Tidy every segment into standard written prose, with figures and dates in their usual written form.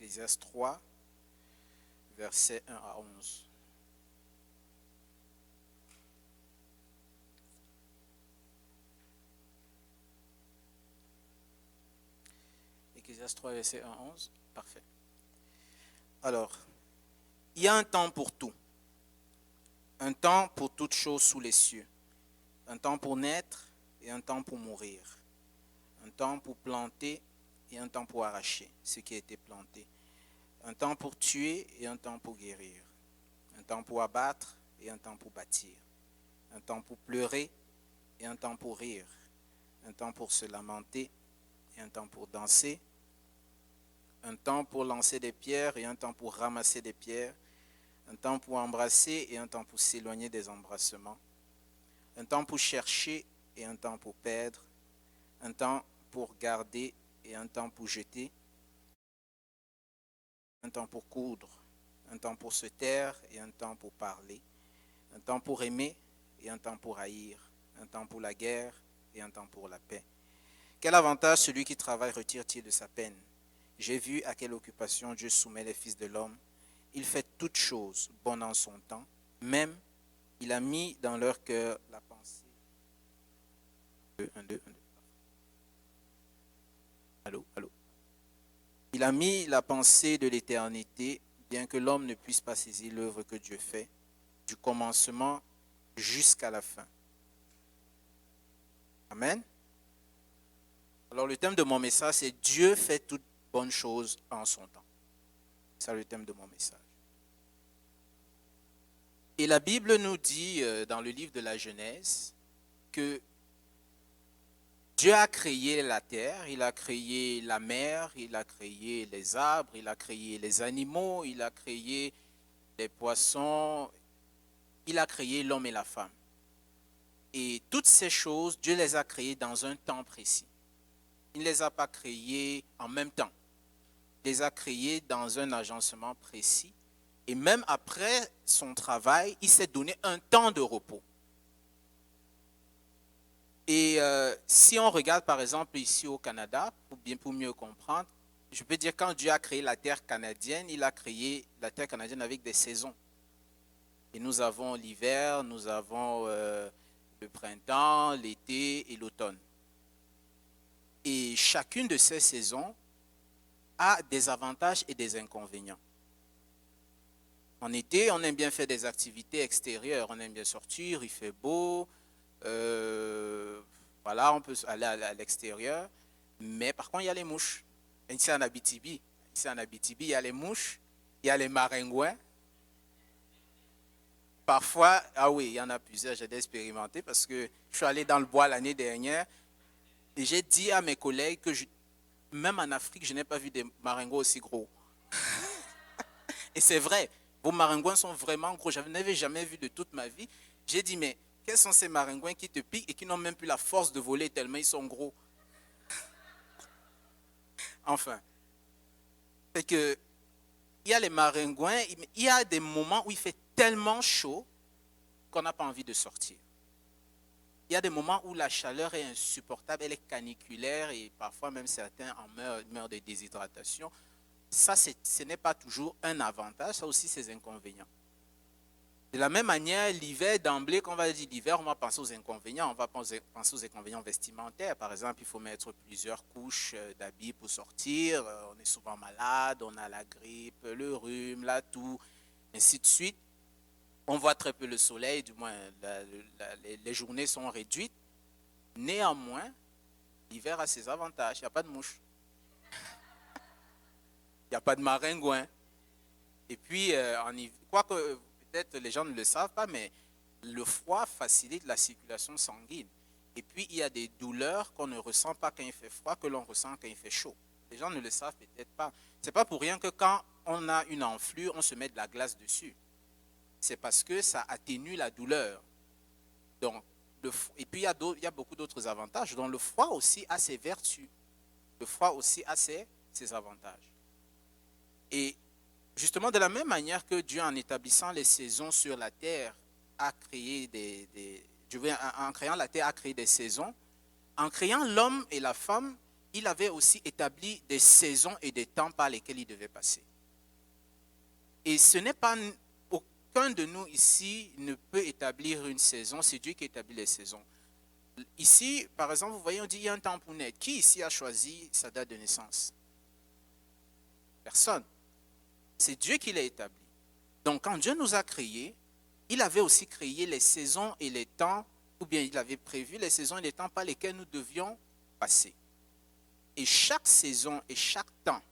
Ecclésiaste 3, versets 1 à 11. Ecclésiaste 3, verset 1 à 11. Parfait. Alors, il y a un temps pour tout. Un temps pour toute chose sous les cieux. Un temps pour naître et un temps pour mourir. Un temps pour planter et un temps pour arracher ce qui a été planté. Un temps pour tuer et un temps pour guérir. Un temps pour abattre et un temps pour bâtir. Un temps pour pleurer et un temps pour rire. Un temps pour se lamenter et un temps pour danser. Un temps pour lancer des pierres et un temps pour ramasser des pierres. Un temps pour embrasser et un temps pour s'éloigner des embrassements. Un temps pour chercher et un temps pour perdre. Un temps pour garder et un temps pour jeter. Un temps pour coudre. Un temps pour se taire et un temps pour parler. Un temps pour aimer et un temps pour haïr. Un temps pour la guerre et un temps pour la paix. Quel avantage celui qui travaille retire-t-il de sa peine? J'ai vu à quelle occupation Dieu soumet les fils de l'homme. Il fait toutes choses bonnes en son temps. Même, il a mis dans leur cœur la pensée. Allô. Il a mis la pensée de l'éternité, bien que l'homme ne puisse pas saisir l'œuvre que Dieu fait, du commencement jusqu'à la fin. Amen. Alors le thème de mon message, c'est Dieu fait toutes bonnes choses en son temps. C'est le thème de mon message. Et la Bible nous dit dans le livre de la Genèse que Dieu a créé la terre, il a créé la mer, il a créé les arbres, il a créé les animaux, il a créé les poissons, il a créé l'homme et la femme. Et toutes ces choses, Dieu les a créées dans un temps précis. Il ne les a pas créées en même temps. Il les a créées dans un agencement précis. Et même après son travail, il s'est donné un temps de repos. Et si on regarde par exemple ici au Canada, pour mieux comprendre, je peux dire quand Dieu a créé la terre canadienne, il a créé la terre canadienne avec des saisons. Et nous avons l'hiver, nous avons le printemps, l'été et l'automne. Et chacune de ces saisons a des avantages et des inconvénients. En été, on aime bien faire des activités extérieures, on aime bien sortir, il fait beau, voilà, on peut aller à l'extérieur, mais par contre, il y a les mouches. Ici en Abitibi, il y a les mouches, il y a les maringouins. Parfois, ah oui, il y en a plusieurs, j'ai expérimenté parce que je suis allé dans le bois l'année dernière et j'ai dit à mes collègues que même en Afrique, je n'ai pas vu des maringouins aussi gros. Et c'est vrai, vos maringouins sont vraiment gros. Je n'avais jamais vu de toute ma vie. J'ai dit, mais quels sont ces maringouins qui te piquent et qui n'ont même plus la force de voler tellement ils sont gros? Enfin, c'est que il y a les maringouins, il y a des moments où il fait tellement chaud qu'on n'a pas envie de sortir. Il y a des moments où la chaleur est insupportable, elle est caniculaire et parfois même certains en meurent de déshydratation. Ça, ce n'est pas toujours un avantage, ça a aussi ses inconvénients. De la même manière, l'hiver, d'emblée, quand on va dire l'hiver, on va penser aux inconvénients. On va penser aux inconvénients vestimentaires. Par exemple, il faut mettre plusieurs couches d'habits pour sortir. On est souvent malade, on a la grippe, le rhume, la toux, ainsi de suite. On voit très peu le soleil, du moins les journées sont réduites. Néanmoins, l'hiver a ses avantages. Il n'y a pas de mouches. Il n'y a pas de maringouins. Et puis, quoique peut-être les gens ne le savent pas, mais le froid facilite la circulation sanguine. Et puis, il y a des douleurs qu'on ne ressent pas quand il fait froid, que l'on ressent quand il fait chaud. Les gens ne le savent peut-être pas. Ce n'est pas pour rien que quand on a une enflure, on se met de la glace dessus. C'est parce que ça atténue la douleur. Donc, et puis, il y a beaucoup d'autres avantages. Donc, le froid aussi a ses vertus. Le froid aussi a ses avantages. Et justement, de la même manière que Dieu, en établissant les saisons sur la terre, a créé en créant la terre, a créé des saisons, en créant l'homme et la femme, il avait aussi établi des saisons et des temps par lesquels il devait passer. Et ce n'est pas, aucun de nous ici ne peut établir une saison, c'est Dieu qui établit les saisons. Ici, par exemple, vous voyez, on dit il y a un temps pour naître. Qui ici a choisi sa date de naissance? Personne. C'est Dieu qui l'a établi. Donc, quand Dieu nous a créés, il avait aussi créé les saisons et les temps, ou bien il avait prévu les saisons et les temps par lesquels nous devions passer. Et chaque saison et chaque temps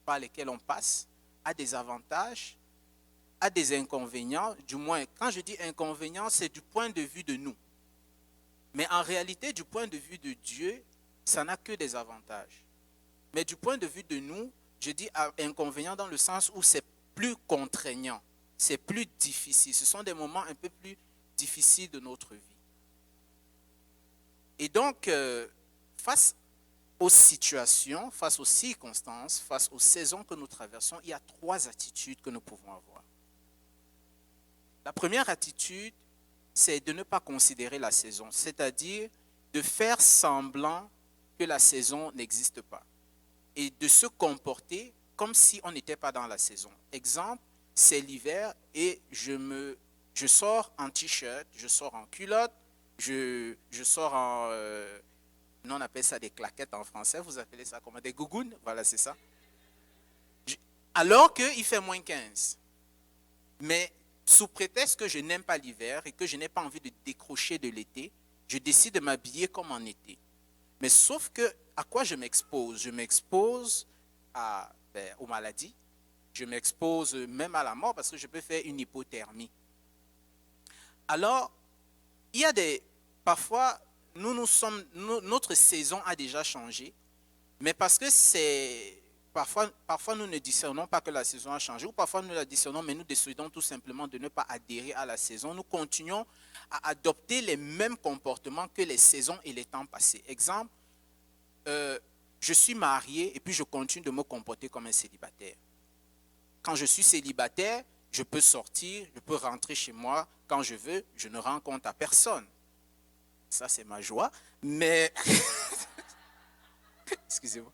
par lesquels on passe a des avantages, a des inconvénients. Du moins, quand je dis inconvénients, c'est du point de vue de nous. Mais en réalité, du point de vue de Dieu, ça n'a que des avantages. Mais du point de vue de nous, je dis inconvénient dans le sens où c'est plus contraignant, c'est plus difficile. Ce sont des moments un peu plus difficiles de notre vie. Et donc, face aux situations, face aux circonstances, face aux saisons que nous traversons, il y a 3 attitudes que nous pouvons avoir. La première attitude, c'est de ne pas considérer la saison, c'est-à-dire de faire semblant que la saison n'existe pas et de se comporter comme si on n'était pas dans la saison. Exemple, c'est l'hiver et je sors en t-shirt, je sors en culotte, je sors en... nous on appelle ça des claquettes en français, vous appelez ça comment? Des gougounes, voilà c'est ça. Alors qu'il fait moins 15. Mais sous prétexte que je n'aime pas l'hiver et que je n'ai pas envie de décrocher de l'été, je décide de m'habiller comme en été. Mais sauf que, à quoi je m'expose? Je m'expose aux maladies, je m'expose même à la mort parce que je peux faire une hypothermie. Alors, il y a parfois, notre saison a déjà changé, mais parce que parfois nous ne discernons pas que la saison a changé, ou parfois nous la discernons, mais nous décidons tout simplement de ne pas adhérer à la saison. Nous continuons à adopter les mêmes comportements que les saisons et les temps passés. Exemple, je suis marié et puis je continue de me comporter comme un célibataire. Quand je suis célibataire, je peux sortir, je peux rentrer chez moi quand je veux, je ne rends compte à personne. Ça, c'est ma joie, mais... Excusez-moi.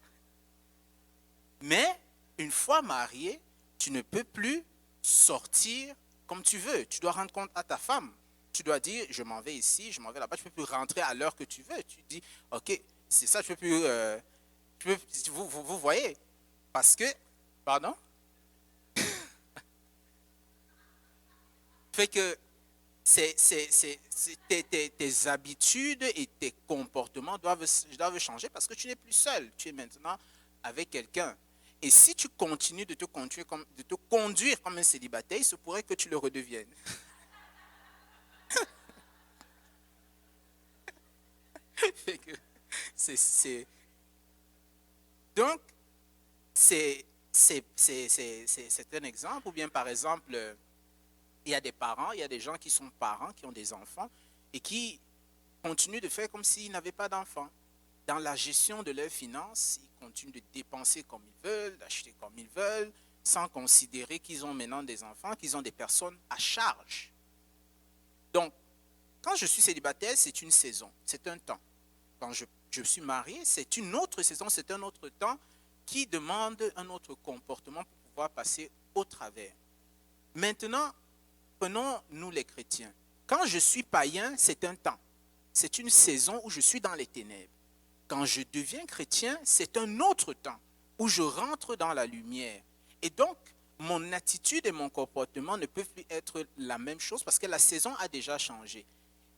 Mais, une fois marié, tu ne peux plus sortir comme tu veux. Tu dois rendre compte à ta femme. Tu dois dire, je m'en vais ici, je m'en vais là-bas. Tu ne peux plus rentrer à l'heure que tu veux. Tu dis, ok, c'est ça, je ne peux plus... vous voyez. Parce que... Pardon? Fait que tes habitudes et tes comportements doivent changer parce que tu n'es plus seul. Tu es maintenant avec quelqu'un. Et si tu continues de te conduire comme un célibataire, il se pourrait que tu le redeviennes. Fait que donc, c'est un exemple. Ou bien, par exemple, il y a des parents, il y a des gens qui sont parents, qui ont des enfants et qui continuent de faire comme s'ils n'avaient pas d'enfants. Dans la gestion de leurs finances, ils continuent de dépenser comme ils veulent, d'acheter comme ils veulent, sans considérer qu'ils ont maintenant des enfants, qu'ils ont des personnes à charge. Donc, quand je suis célibataire, c'est une saison, c'est un temps. Quand je suis marié, c'est une autre saison, c'est un autre temps qui demande un autre comportement pour pouvoir passer au travers. Maintenant, prenons-nous les chrétiens. Quand je suis païen, c'est un temps. C'est une saison où je suis dans les ténèbres. Quand je deviens chrétien, c'est un autre temps où je rentre dans la lumière. Et donc, mon attitude et mon comportement ne peuvent plus être la même chose parce que la saison a déjà changé.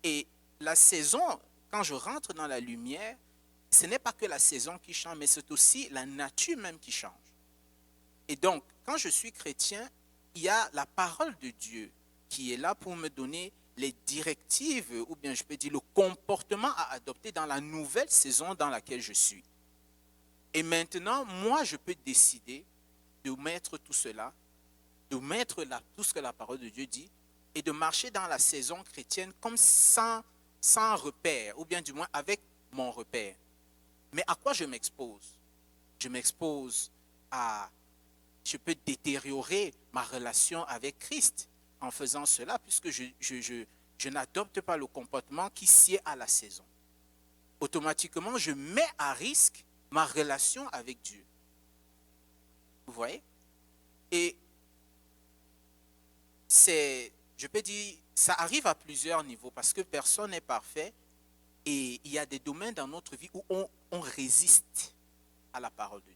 Et la saison, quand je rentre dans la lumière, ce n'est pas que la saison qui change, mais c'est aussi la nature même qui change. Et donc, quand je suis chrétien, il y a la parole de Dieu qui est là pour me donner les directives, ou bien je peux dire le comportement à adopter dans la nouvelle saison dans laquelle je suis. Et maintenant, moi, je peux décider de mettre tout cela, de mettre tout ce que la parole de Dieu dit, et de marcher dans la saison chrétienne comme sans repère, ou bien du moins avec mon repère. Mais à quoi je m'expose? Je m'expose à... Je peux détériorer ma relation avec Christ en faisant cela, puisque je n'adopte pas le comportement qui sied à la saison. Automatiquement, je mets à risque ma relation avec Dieu. Vous voyez? Et je peux dire, ça arrive à plusieurs niveaux parce que personne n'est parfait et il y a des domaines dans notre vie où on résiste à la parole de Dieu.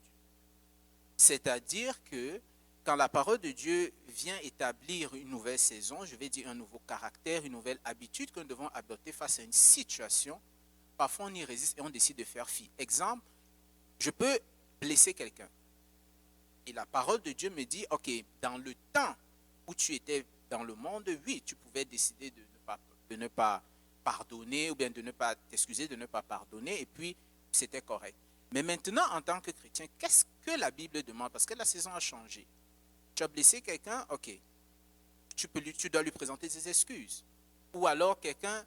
C'est-à-dire que quand la parole de Dieu vient établir une nouvelle saison, je vais dire un nouveau caractère, une nouvelle habitude que nous devons adopter face à une situation, parfois on y résiste et on décide de faire fi. Exemple, je peux blesser quelqu'un. Et la parole de Dieu me dit, ok, dans le temps où tu étais dans le monde, oui, tu pouvais décider de ne pas pardonner ou bien de ne pas t'excuser, de ne pas pardonner, et puis c'était correct. Mais maintenant, en tant que chrétien, qu'est-ce que la Bible demande? Parce que la saison a changé. Tu as blessé quelqu'un, ok, tu dois lui présenter ses excuses. Ou alors quelqu'un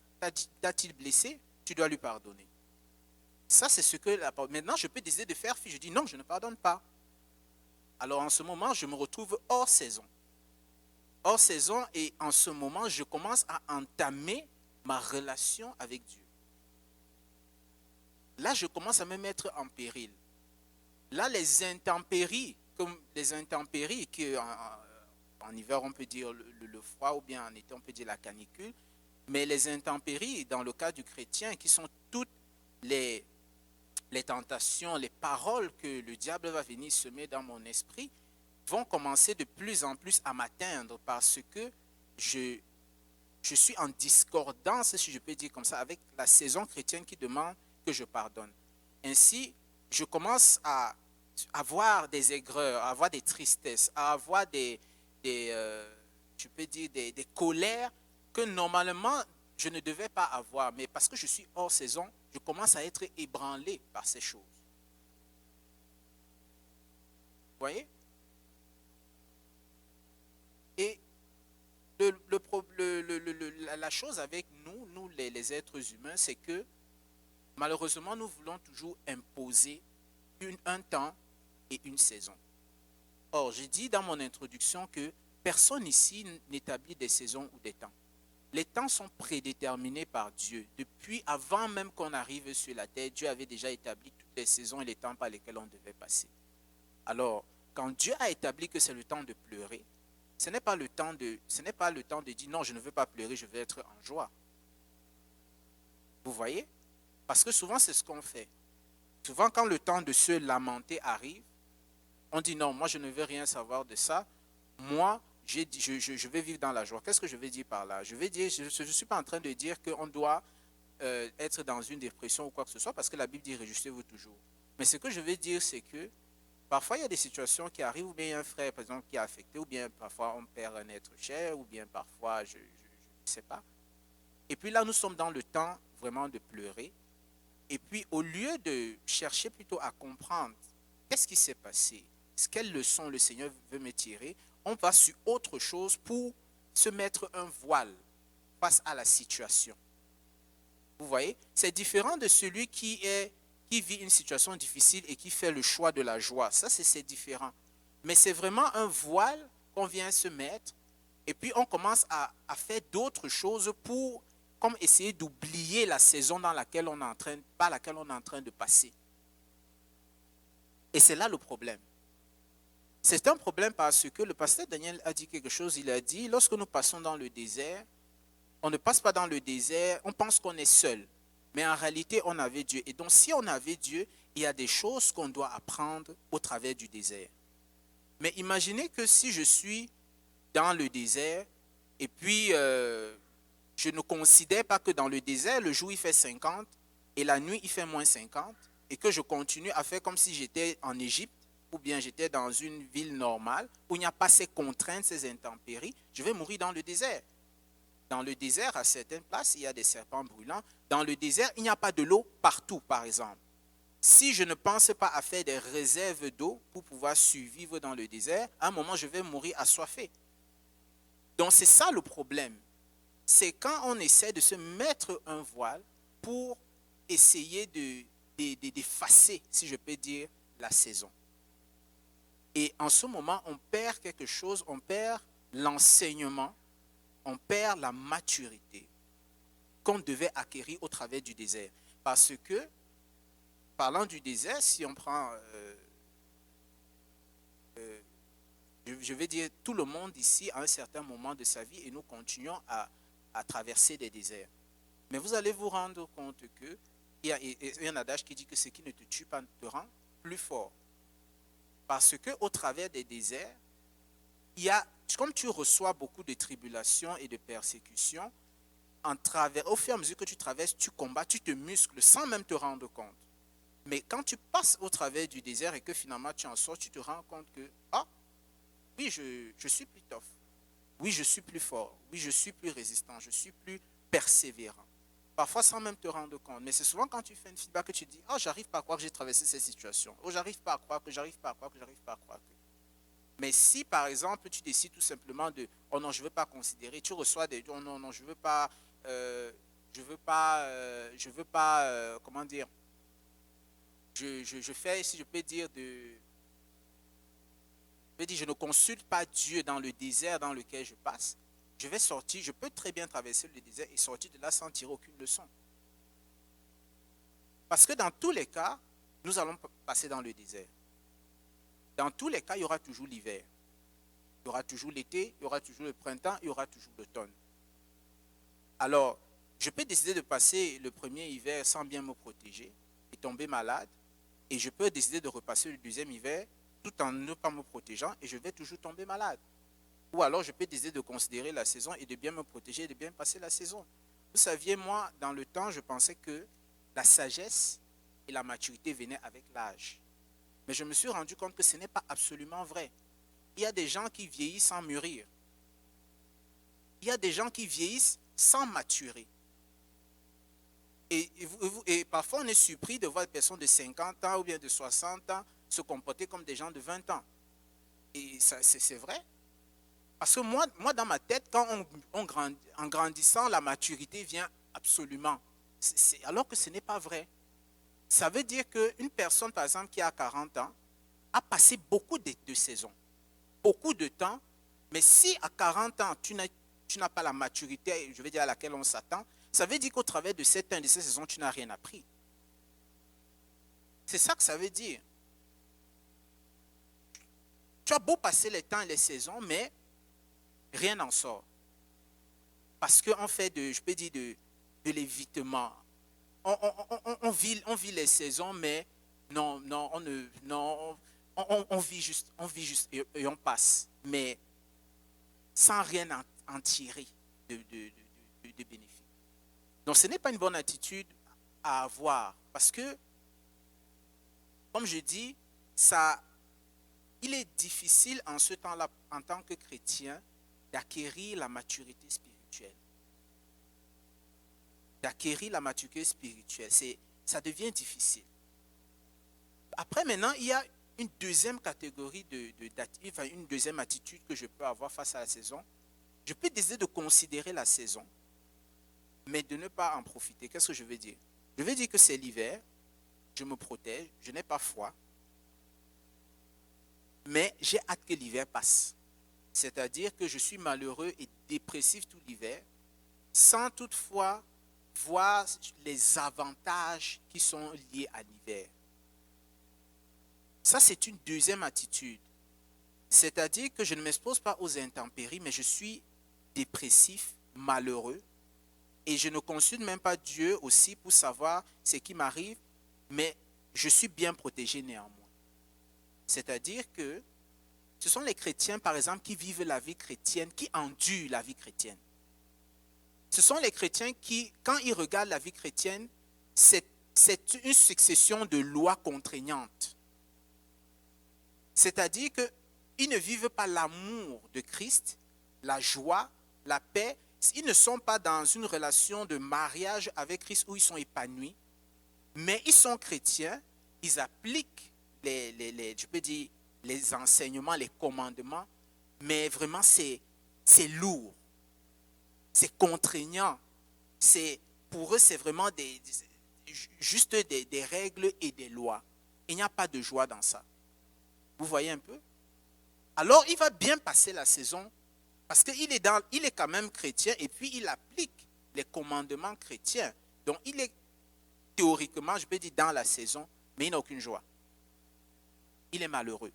t'a-t-il blessé, tu dois lui pardonner. Ça, c'est ce que la parole... Maintenant, je peux décider de faire fi. Je dis non, je ne pardonne pas. Alors en ce moment, je me retrouve hors saison. Hors saison, et en ce moment, je commence à entamer ma relation avec Dieu. Là, je commence à me mettre en péril. Là, les intempéries, comme les intempéries, en hiver, on peut dire le froid, ou bien en été, on peut dire la canicule, mais les intempéries, dans le cas du chrétien, qui sont toutes les tentations, les paroles que le diable va venir semer dans mon esprit, vont commencer de plus en plus à m'atteindre parce que je suis en discordance, si je peux dire comme ça, avec la saison chrétienne qui demande que je pardonne. Ainsi, je commence à avoir des aigreurs, à avoir des tristesses, à avoir je peux dire des colères que normalement je ne devais pas avoir. Mais parce que je suis hors saison, je commence à être ébranlé par ces choses. Vous voyez? Et la chose avec nous les êtres humains, c'est que malheureusement, nous voulons toujours imposer un temps et une saison. Or, j'ai dit dans mon introduction que personne ici n'établit des saisons ou des temps. Les temps sont prédéterminés par Dieu. Depuis avant même qu'on arrive sur la terre, Dieu avait déjà établi toutes les saisons et les temps par lesquels on devait passer. Alors, quand Dieu a établi que c'est le temps de pleurer, ce n'est pas le temps de dire non, je ne veux pas pleurer, je veux être en joie. Vous voyez? Parce que souvent, c'est ce qu'on fait. Souvent, quand le temps de se lamenter arrive, on dit non, moi, je ne veux rien savoir de ça. Moi, je vais vivre dans la joie. Qu'est-ce que je vais dire par là? Je vais dire, je ne suis pas en train de dire qu'on doit être dans une dépression ou quoi que ce soit, parce que la Bible dit réjouissez-vous toujours. Mais ce que je veux dire, c'est que parfois, il y a des situations qui arrivent, ou bien il y a un frère, par exemple, qui est affecté, ou bien parfois on perd un être cher, ou bien parfois, je ne sais pas. Et puis là, nous sommes dans le temps vraiment de pleurer. Et puis, au lieu de chercher plutôt à comprendre qu'est-ce qui s'est passé, quelle leçon le Seigneur veut me tirer, on va sur autre chose pour se mettre un voile face à la situation. Vous voyez, c'est différent de celui qui vit une situation difficile et qui fait le choix de la joie. Ça, c'est différent. Mais c'est vraiment un voile qu'on vient se mettre et puis on commence à faire d'autres choses pour comme essayer d'oublier la saison dans laquelle on est en train, par laquelle on est en train de passer. Et c'est là le problème. C'est un problème parce que le pasteur Daniel a dit quelque chose. Il a dit, lorsque nous passons dans le désert, on ne passe pas dans le désert, on pense qu'on est seul. Mais en réalité, on avait Dieu. Et donc, si on avait Dieu, il y a des choses qu'on doit apprendre au travers du désert. Mais imaginez que si je suis dans le désert et puis je ne considère pas que dans le désert, le jour il fait 50 et la nuit il fait moins 50 et que je continue à faire comme si j'étais en Égypte ou bien j'étais dans une ville normale où il n'y a pas ces contraintes, ces intempéries, je vais mourir dans le désert. Dans le désert, à certaines places, il y a des serpents brûlants. Dans le désert, il n'y a pas de l'eau partout, par exemple. Si je ne pense pas à faire des réserves d'eau pour pouvoir survivre dans le désert, à un moment, je vais mourir assoiffé. Donc, c'est ça le problème. C'est quand on essaie de se mettre un voile pour essayer d'effacer, si je peux dire, la saison. Et en ce moment, on perd quelque chose, on perd l'enseignement, on perd la maturité qu'on devait acquérir au travers du désert. Parce que parlant du désert, si on prend, je vais dire, tout le monde ici à un certain moment de sa vie et nous continuons à traverser des déserts. Mais vous allez vous rendre compte que il y a un adage qui dit que ce qui ne te tue pas te rend plus fort. Parce qu'au travers des déserts, comme tu reçois beaucoup de tribulations et de persécutions, au fur et à mesure que tu traverses, tu combats, tu te muscles sans même te rendre compte. Mais quand tu passes au travers du désert et que finalement tu en sors, tu te rends compte que, ah, oui, je suis plus tough. Oui, je suis plus fort. Oui, je suis plus résistant. Je suis plus persévérant. Parfois sans même te rendre compte. Mais c'est souvent quand tu fais une feedback que tu te dis, ah, j'arrive pas à croire que j'ai traversé cette situation. Oh, j'arrive pas à croire que, j'arrive pas à croire que, j'arrive pas à croire que. Mais si, par exemple, tu décides tout simplement de, oh non, je ne veux pas considérer, tu reçois des, oh non, non, je veux pas, comment dire, je fais, si je peux dire, je ne consulte pas Dieu dans le désert dans lequel je passe. Je vais sortir, je peux très bien traverser le désert et sortir de là sans tirer aucune leçon. Parce que dans tous les cas, nous allons passer dans le désert. Dans tous les cas, il y aura toujours l'hiver. Il y aura toujours l'été, il y aura toujours le printemps, il y aura toujours l'automne. Alors, je peux décider de passer le premier hiver sans bien me protéger et tomber malade. Et je peux décider de repasser le deuxième hiver tout en ne pas me protégeant et je vais toujours tomber malade. Ou alors, je peux décider de considérer la saison et de bien me protéger et de bien passer la saison. Vous saviez, moi, dans le temps, je pensais que la sagesse et la maturité venaient avec l'âge. Mais je me suis rendu compte que ce n'est pas absolument vrai. Il y a des gens qui vieillissent sans mûrir. Il y a des gens qui vieillissent sans maturer. Et parfois, on est surpris de voir des personnes de 50 ans ou bien de 60 ans se comporter comme des gens de 20 ans. Et c'est vrai. Parce que moi, dans ma tête, quand en grandissant, la maturité vient absolument. Alors que ce n'est pas vrai. Ça veut dire qu'une personne, par exemple, qui a 40 ans, a passé beaucoup de saisons, beaucoup de temps, mais si à 40 ans, tu n'as pas la maturité, je veux dire, à laquelle on s'attend, ça veut dire qu'au travers de 7 ans, de ces saisons, tu n'as rien appris. C'est ça que ça veut dire. Tu as beau passer les temps et les saisons, mais rien n'en sort. Parce qu'on fait je peux dire, de l'évitement. On vit les saisons, mais non, on vit juste et on passe, mais sans rien en tirer de bénéfice. Donc ce n'est pas une bonne attitude à avoir, parce que, comme je dis, il est difficile en ce temps-là, en tant que chrétien, d'acquérir la maturité spirituelle. D'acquérir la maturité spirituelle, ça devient difficile. Après, maintenant, il y a une deuxième catégorie une deuxième attitude que je peux avoir face à la saison. Je peux décider de considérer la saison, mais de ne pas en profiter. Qu'est-ce que je veux dire? Je veux dire que c'est l'hiver, je me protège, je n'ai pas froid, mais j'ai hâte que l'hiver passe. C'est-à-dire que je suis malheureux et dépressif tout l'hiver, sans toutefois voir les avantages qui sont liés à l'hiver. Ça, c'est une deuxième attitude. C'est-à-dire que je ne m'expose pas aux intempéries, mais je suis dépressif, malheureux, et je ne consulte même pas Dieu aussi pour savoir ce qui m'arrive, mais je suis bien protégé néanmoins. C'est-à-dire que ce sont les chrétiens, par exemple, qui vivent la vie chrétienne, qui endurent la vie chrétienne. Ce sont les chrétiens qui, quand ils regardent la vie chrétienne, c'est une succession de lois contraignantes. C'est-à-dire qu'ils ne vivent pas l'amour de Christ, la joie, la paix. Ils ne sont pas dans une relation de mariage avec Christ où ils sont épanouis, mais ils sont chrétiens, ils appliquent je peux dire, les enseignements, les commandements, mais vraiment c'est lourd, c'est contraignant. Pour eux, c'est vraiment juste des règles et des lois. Il n'y a pas de joie dans ça. Vous voyez un peu? Alors, il va bien passer la saison parce qu'il est quand même chrétien et puis il applique les commandements chrétiens. Donc, il est théoriquement, je peux dire, dans la saison, mais il n'a aucune joie. Il est malheureux.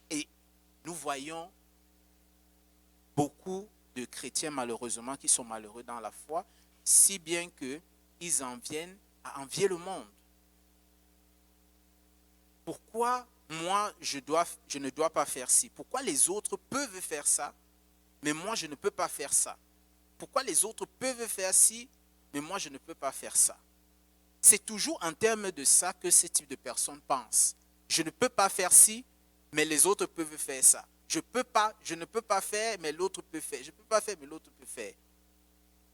Et nous voyons beaucoup de chrétiens malheureusement qui sont malheureux dans la foi, si bien qu'ils en viennent à envier le monde. Pourquoi moi je ne dois pas faire ci? Pourquoi les autres peuvent faire ça, mais moi je ne peux pas faire ça? Pourquoi les autres peuvent faire ci, mais moi je ne peux pas faire ça? C'est toujours en termes de ça que ce type de personnes pensent. Je ne peux pas faire ci, mais les autres peuvent faire ça. Je ne peux pas faire, mais l'autre peut faire. Je ne peux pas faire, mais l'autre peut faire.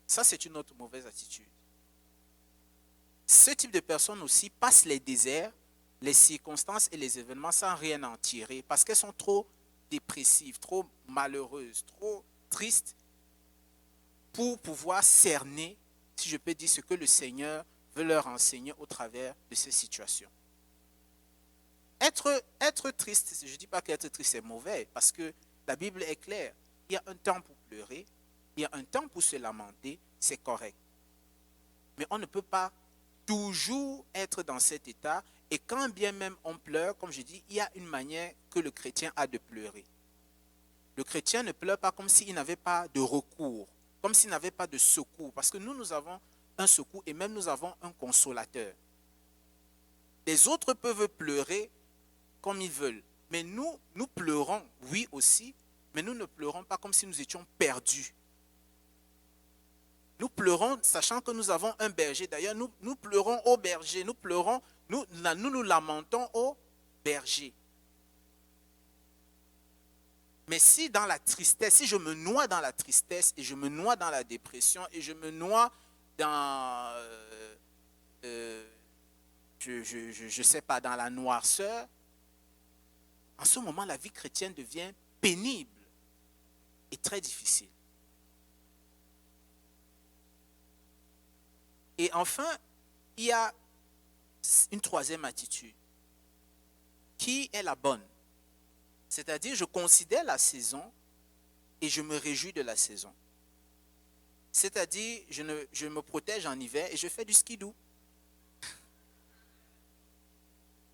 Ça, c'est une autre mauvaise attitude. Ce type de personnes aussi passent les déserts, les circonstances et les événements sans rien en tirer parce qu'elles sont trop dépressives, trop malheureuses, trop tristes pour pouvoir cerner, si je peux dire, ce que le Seigneur veut leur enseigner au travers de ces situations. Être triste, je ne dis pas qu'être triste est mauvais, parce que la Bible est claire. Il y a un temps pour pleurer, il y a un temps pour se lamenter, c'est correct. Mais on ne peut pas toujours être dans cet état, et quand bien même on pleure, comme je dis, il y a une manière que le chrétien a de pleurer. Le chrétien ne pleure pas comme s'il n'avait pas de recours, comme s'il n'avait pas de secours, parce que nous avons un secours et même nous avons un consolateur. Les autres peuvent pleurer comme ils veulent. Mais nous pleurons, oui aussi, mais nous ne pleurons pas comme si nous étions perdus. Nous pleurons sachant que nous avons un berger. D'ailleurs, nous pleurons au berger. Nous pleurons, nous lamentons au berger. Mais si dans la tristesse, si je me noie dans la tristesse et je me noie dans la dépression et je me noie dans, je sais pas, dans la noirceur, en ce moment, la vie chrétienne devient pénible et très difficile. Et enfin, il y a une troisième attitude qui est la bonne. C'est-à-dire, je considère la saison et je me réjouis de la saison. C'est-à-dire, je me protège en hiver et je fais du skidoo.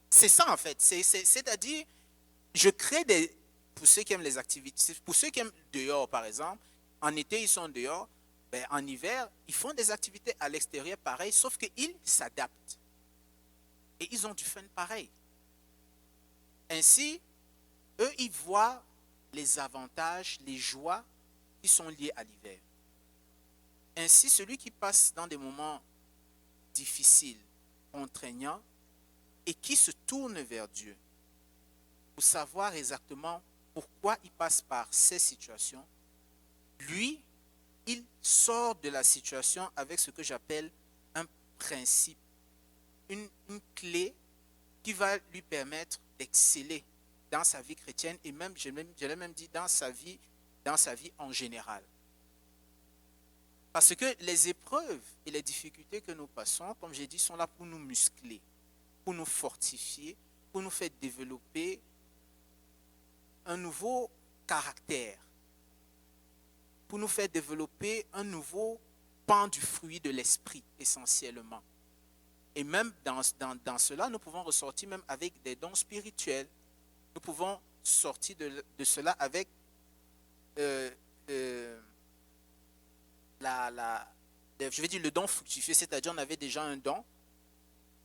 C'est ça en fait. C'est-à-dire, je crée des... Pour ceux qui aiment les activités, pour ceux qui aiment dehors par exemple, en été ils sont dehors, ben, en hiver ils font des activités à l'extérieur pareil, sauf qu'ils s'adaptent. Et ils ont du fun pareil. Ainsi, eux ils voient les avantages, les joies qui sont liées à l'hiver. Ainsi, celui qui passe dans des moments difficiles, contraignants, et qui se tourne vers Dieu pour savoir exactement pourquoi il passe par ces situations, lui, il sort de la situation avec ce que j'appelle un principe, une clé qui va lui permettre d'exceller dans sa vie chrétienne et même, je l'ai même dit, dans sa vie en général. Parce que les épreuves et les difficultés que nous passons, comme j'ai dit, sont là pour nous muscler, pour nous fortifier, pour nous faire développer un nouveau caractère, pour nous faire développer un nouveau pan du fruit de l'esprit essentiellement. Et même dans cela, nous pouvons ressortir même avec des dons spirituels. Nous pouvons sortir de cela avec je vais dire le don fructifié, c'est-à-dire on avait déjà un don,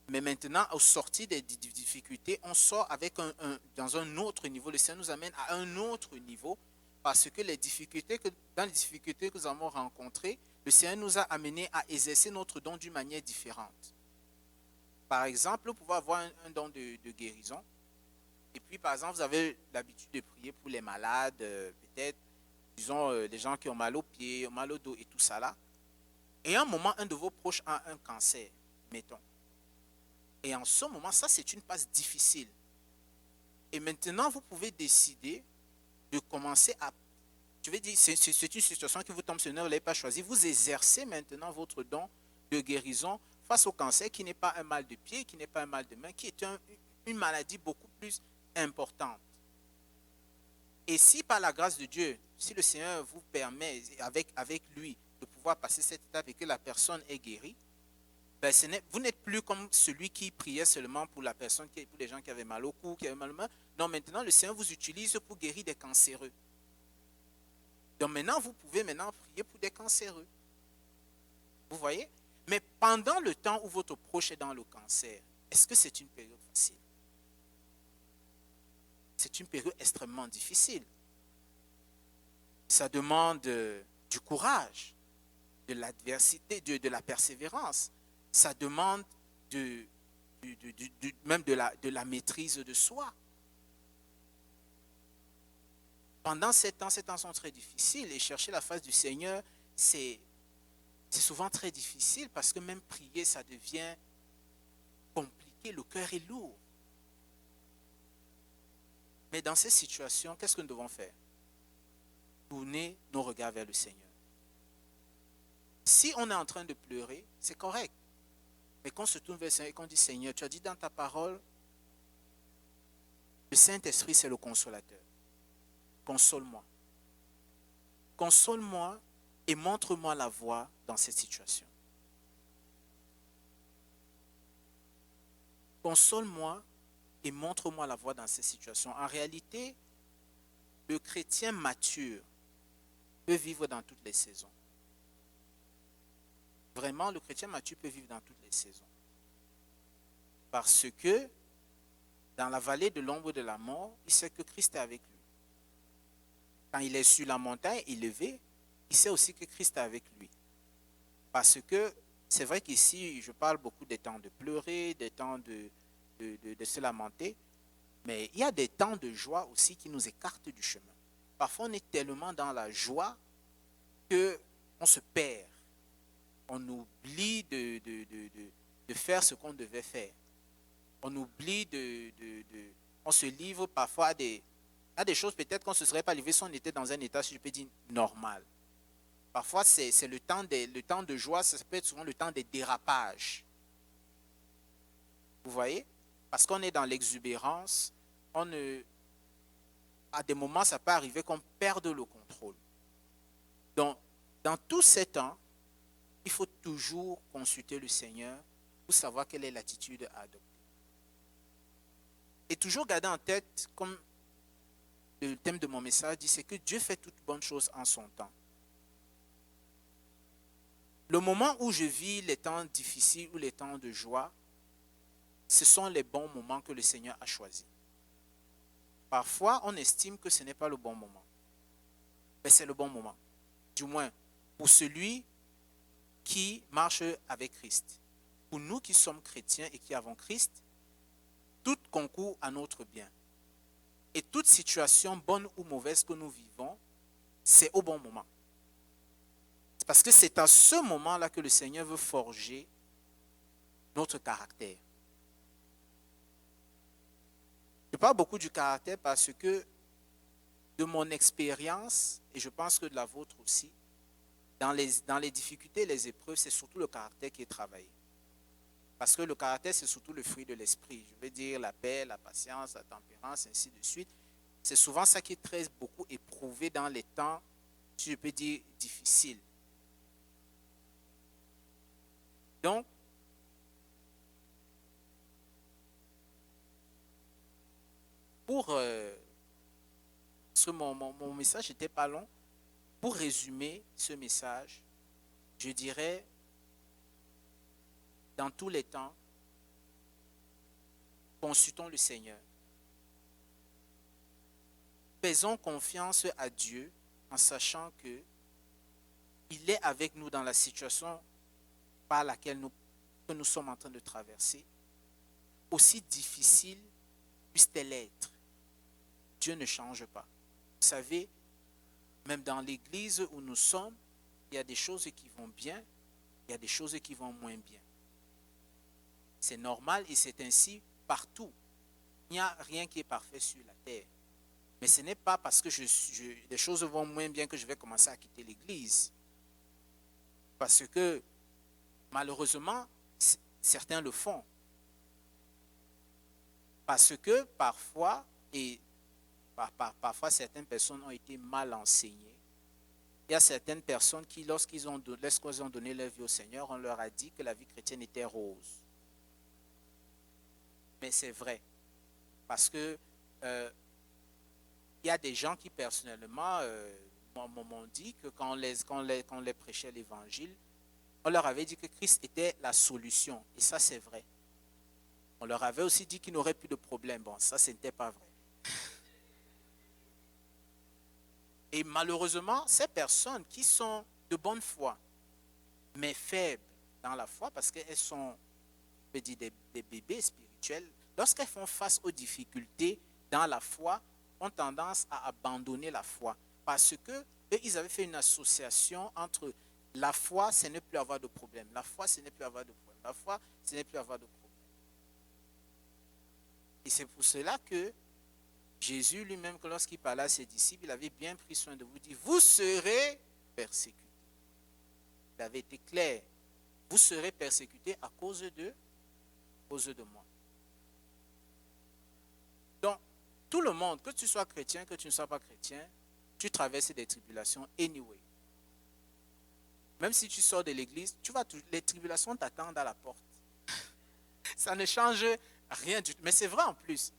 mais maintenant, au sortir des difficultés, on sort avec dans un autre niveau. Le Seigneur nous amène à un autre niveau parce que dans les difficultés que nous avons rencontrées, le Seigneur nous a amenés à exercer notre don d'une manière différente. Par exemple, vous pouvez avoir un don de guérison. Et puis, par exemple, vous avez l'habitude de prier pour les malades, peut-être, disons, les gens qui ont mal aux pieds, mal au dos et tout ça là. Et à un moment, un de vos proches a un cancer, mettons. Et en ce moment, ça, c'est une passe difficile. Et maintenant, vous pouvez décider de commencer à... Je vais dire, c'est une situation qui vous tombe sur le nez, vous ne l'avez pas choisi. Vous exercez maintenant votre don de guérison face au cancer qui n'est pas un mal de pied, qui n'est pas un mal de main, qui est une maladie beaucoup plus importante. Et si par la grâce de Dieu, si le Seigneur vous permet avec lui de pouvoir passer cette étape et que la personne est guérie, ben, vous n'êtes plus comme celui qui priait seulement pour la personne, pour les gens qui avaient mal au cou, qui avaient mal aux mains. Non, maintenant, le Seigneur vous utilise pour guérir des cancéreux. Donc maintenant, vous pouvez maintenant prier pour des cancéreux. Vous voyez? Mais pendant le temps où votre proche est dans le cancer, est-ce que c'est une période facile? C'est une période extrêmement difficile. Ça demande du courage, de l'adversité, de la persévérance. Ça demande même de la maîtrise de soi. Pendant ces temps sont très difficiles et chercher la face du Seigneur, c'est souvent très difficile parce que même prier, ça devient compliqué, le cœur est lourd. Mais dans ces situations, qu'est-ce que nous devons faire? Tourner nos regards vers le Seigneur. Si on est en train de pleurer, c'est correct. Mais qu'on se tourne vers le Seigneur et qu'on dit, Seigneur, tu as dit dans ta parole, le Saint-Esprit, c'est le consolateur. Console-moi. Console-moi et montre-moi la voie dans cette situation. Console-moi et montre-moi la voie dans cette situation. En réalité, le chrétien mature peut vivre dans toutes les saisons. Vraiment, le chrétien mature peut vivre dans toutes les saisons. Parce que dans la vallée de l'ombre de la mort, il sait que Christ est avec lui. Quand il est sur la montagne élevé, il sait aussi que Christ est avec lui. Parce que c'est vrai qu'ici, je parle beaucoup des temps de pleurer, des temps de se lamenter, mais il y a des temps de joie aussi qui nous écartent du chemin. Parfois, on est tellement dans la joie qu'on se perd. On oublie de faire ce qu'on devait faire. On oublie on se livre parfois à des choses peut-être qu'on ne se serait pas livré si on était dans un état, si je peux dire, normal. Parfois, c'est le temps de joie, ça peut être souvent le temps des dérapages. Vous voyez? Parce qu'on est dans l'exubérance, à des moments, ça peut arriver qu'on perde le contrôle. Donc, dans tous ces temps, il faut toujours consulter le Seigneur pour savoir quelle est l'attitude à adopter. Et toujours garder en tête, comme le thème de mon message dit, c'est que Dieu fait toutes bonnes choses en son temps. Le moment où je vis les temps difficiles ou les temps de joie, ce sont les bons moments que le Seigneur a choisis. Parfois, on estime que ce n'est pas le bon moment. Mais c'est le bon moment. Du moins, pour celui qui marche avec Christ. Pour nous qui sommes chrétiens et qui avons Christ, tout concourt à notre bien. Et toute situation, bonne ou mauvaise que nous vivons, c'est au bon moment. Parce que c'est à ce moment-là que le Seigneur veut forger notre caractère. Je parle beaucoup du caractère parce que de mon expérience, et je pense que de la vôtre aussi, dans les difficultés et les épreuves, c'est surtout le caractère qui est travaillé. Parce que le caractère, c'est surtout le fruit de l'esprit. Je veux dire la paix, la patience, la tempérance, ainsi de suite. C'est souvent ça qui est très beaucoup éprouvé dans les temps, si je peux dire, difficiles. Donc, pour mon message n'était pas long. Pour résumer ce message, je dirais, dans tous les temps, consultons le Seigneur. Faisons confiance à Dieu en sachant que il est avec nous dans la situation par laquelle que nous sommes en train de traverser. Aussi difficile puisse-t-elle être, Dieu ne change pas. Vous savez, même dans l'église où nous sommes, il y a des choses qui vont bien, il y a des choses qui vont moins bien. C'est normal et c'est ainsi partout. Il n'y a rien qui est parfait sur la terre. Mais ce n'est pas parce que les choses vont moins bien que je vais commencer à quitter l'église. Parce que, malheureusement, certains le font. Parce que parfois, parfois certaines personnes ont été mal enseignées. Il y a certaines personnes qui, lorsqu'ils ont donné leur vie au Seigneur, on leur a dit que la vie chrétienne était rose. Mais c'est vrai. Parce que il y a des gens qui, personnellement, m'ont dit que quand on les prêchait l'évangile, on leur avait dit que Christ était la solution. Et ça, c'est vrai. On leur avait aussi dit qu'ils n'auraient plus de problème. Bon, ça, ce n'était pas vrai. Et malheureusement, ces personnes qui sont de bonne foi, mais faibles dans la foi, parce qu'elles sont, je peux dire, des bébés spirituels, lorsqu'elles font face aux difficultés dans la foi, ont tendance à abandonner la foi. Parce que eux, ils avaient fait une association entre la foi, ce n'est plus avoir de problème. La foi, ce n'est plus avoir de problème. La foi, ce n'est plus avoir de problème. Et c'est pour cela que Jésus lui-même, lorsqu'il parlait à ses disciples, il avait bien pris soin de vous dire, vous serez persécutés. Il avait été clair, vous serez persécutés à cause de moi. Donc, tout le monde, que tu sois chrétien, que tu ne sois pas chrétien, tu traverses des tribulations anyway. Même si tu sors de l'église, les tribulations t'attendent à la porte. Ça ne change rien du tout. Mais c'est vrai en plus.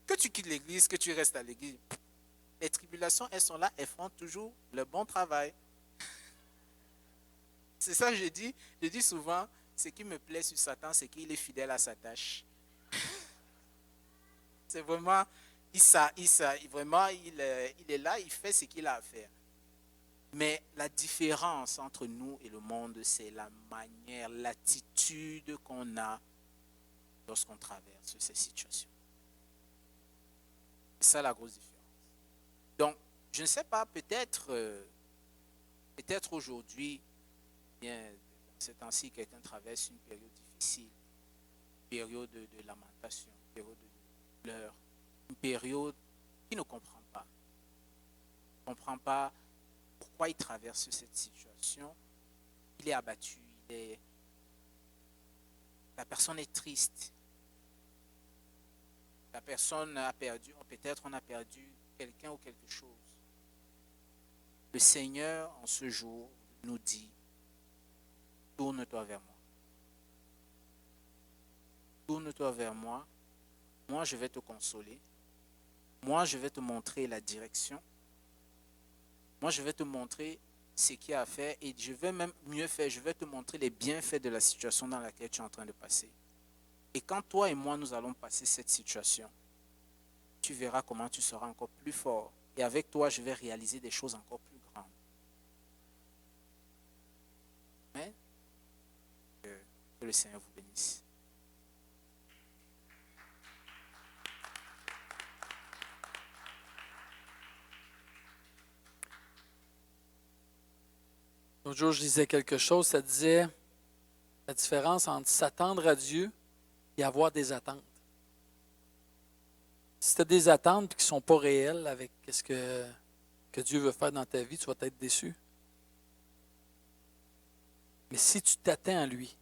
Que tu quittes l'église, que tu restes à l'église, les tribulations, elles sont là, elles font toujours le bon travail. C'est ça que je dis. Je dis souvent, ce qui me plaît sur Satan, c'est qu'il est fidèle à sa tâche. C'est vraiment, vraiment, il est là, il fait ce qu'il a à faire. Mais la différence entre nous et le monde, c'est la manière, l'attitude qu'on a lorsqu'on traverse ces situations. C'est ça la grosse différence. Donc, je ne sais pas, peut-être aujourd'hui, bien, ces temps-ci, quelqu'un traverse une période difficile, une période de lamentation, une période de pleurs, une période qui ne comprend pas. Il ne comprend pas pourquoi il traverse cette situation. Il est abattu, la personne est triste. La personne a perdu, peut-être on a perdu quelqu'un ou quelque chose. Le Seigneur, en ce jour, nous dit, tourne-toi vers moi. Tourne-toi vers moi. Moi, je vais te consoler. Moi, je vais te montrer la direction. Moi, je vais te montrer ce qu'il y a à faire et je vais même mieux faire. Je vais te montrer les bienfaits de la situation dans laquelle tu es en train de passer. Et quand toi et moi, nous allons passer cette situation, tu verras comment tu seras encore plus fort. Et avec toi, je vais réaliser des choses encore plus grandes. Mais que le Seigneur vous bénisse. L'autre jour, je lisais quelque chose, ça disait la différence entre s'attendre à Dieu et avoir des attentes. Si tu as des attentes qui ne sont pas réelles avec ce que Dieu veut faire dans ta vie, tu vas être déçu. Mais si tu t'attends à lui,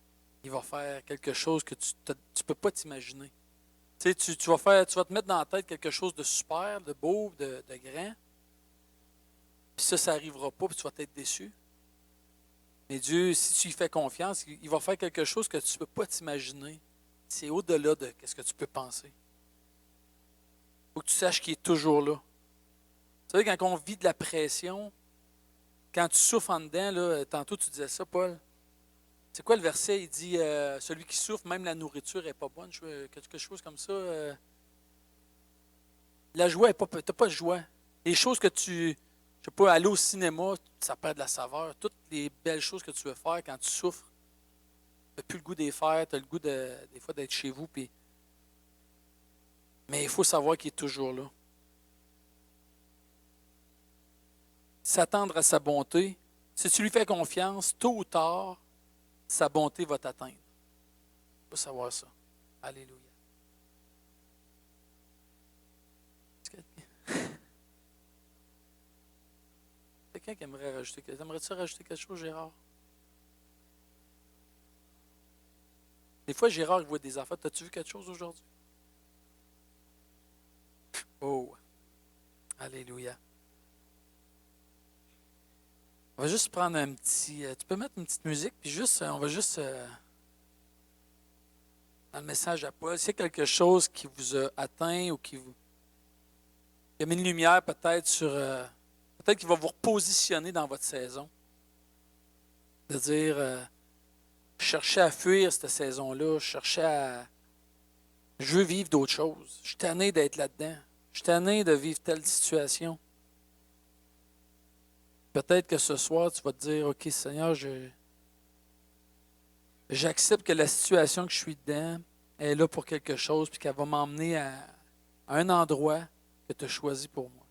il va faire quelque chose que tu ne peux pas t'imaginer. Tu sais, tu vas te mettre dans la tête quelque chose de super, de beau, de grand. Puis ça n'arrivera pas, puis tu vas être déçu. Mais Dieu, si tu lui fais confiance, il va faire quelque chose que tu ne peux pas t'imaginer. C'est au-delà de ce que tu peux penser. Il faut que tu saches qu'il est toujours là. Tu sais, quand on vit de la pression, quand tu souffres en dedans, là, tantôt tu disais ça, Paul. C'est quoi le verset? Il dit, celui qui souffre, même la nourriture n'est pas bonne, quelque chose comme ça. La joie, tu n'as pas de joie. Les choses que je sais pas, aller au cinéma, ça perd de la saveur. Toutes les belles choses que tu veux faire quand tu souffres, tu n'as plus le goût d'y faire, tu as le goût des fois d'être chez vous. Mais il faut savoir qu'il est toujours là. S'attendre à sa bonté, si tu lui fais confiance, tôt ou tard, sa bonté va t'atteindre. Il faut savoir ça. Alléluia. Quelqu'un qui aimerait rajouter quelque chose? Aimerais-tu rajouter quelque chose, Gérard? Des fois, Gérard, il voit des affaires. As-tu vu quelque chose aujourd'hui? Oh! Alléluia. On va juste prendre un petit... tu peux mettre une petite musique, puis juste, on va juste... dans le message à Paul, s'il y a quelque chose qui vous a atteint ou qui a mis une lumière peut-être sur... peut-être qu'il va vous repositionner dans votre saison. De dire, je cherchais à fuir cette saison-là, je veux vivre d'autres choses. Je suis tanné d'être là-dedans. Je suis tanné de vivre telle situation. Peut-être que ce soir, tu vas te dire, OK, Seigneur, j'accepte que la situation que je suis dedans est là pour quelque chose, puis qu'elle va m'emmener à un endroit que tu as choisi pour moi.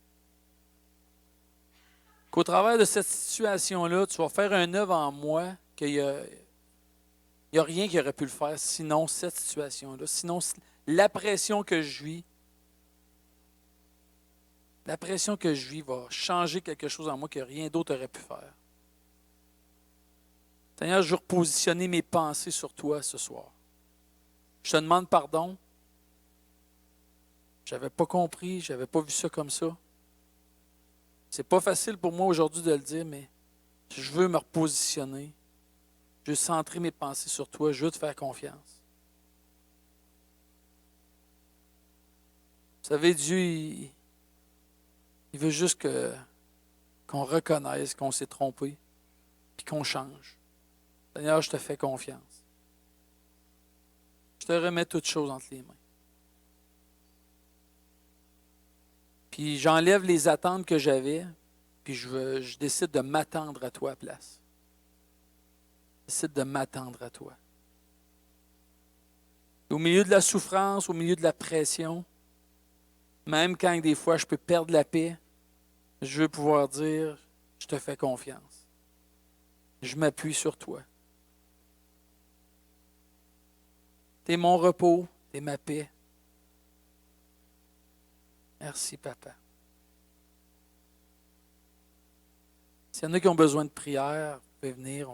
Qu'au travers de cette situation-là, tu vas faire un œuvre en moi qu'il n'y a rien qui aurait pu le faire, sinon cette situation-là, sinon la pression que je vis. La pression que je vis va changer quelque chose en moi que rien d'autre n'aurait pu faire. Seigneur, je veux repositionner mes pensées sur toi ce soir. Je te demande pardon. Je n'avais pas compris, je n'avais pas vu ça comme ça. C'est pas facile pour moi aujourd'hui de le dire, mais je veux me repositionner. Je veux centrer mes pensées sur toi. Je veux te faire confiance. Vous savez, Dieu, il veut juste qu'on reconnaisse qu'on s'est trompé puis qu'on change. Seigneur, je te fais confiance. Je te remets toutes choses entre les mains. Puis j'enlève les attentes que j'avais, puis je décide de m'attendre à toi à place. Je décide de m'attendre à toi. Au milieu de la souffrance, au milieu de la pression, même quand des fois je peux perdre la paix, je veux pouvoir dire, je te fais confiance. Je m'appuie sur toi. Tu es mon repos, tu es ma paix. Merci, Papa. S'il y en a qui ont besoin de prière, vous pouvez venir,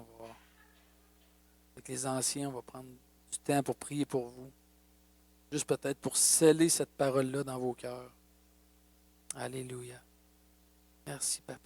avec les anciens, on va prendre du temps pour prier pour vous. Juste peut-être pour sceller cette parole-là dans vos cœurs. Alléluia. Merci, Papa.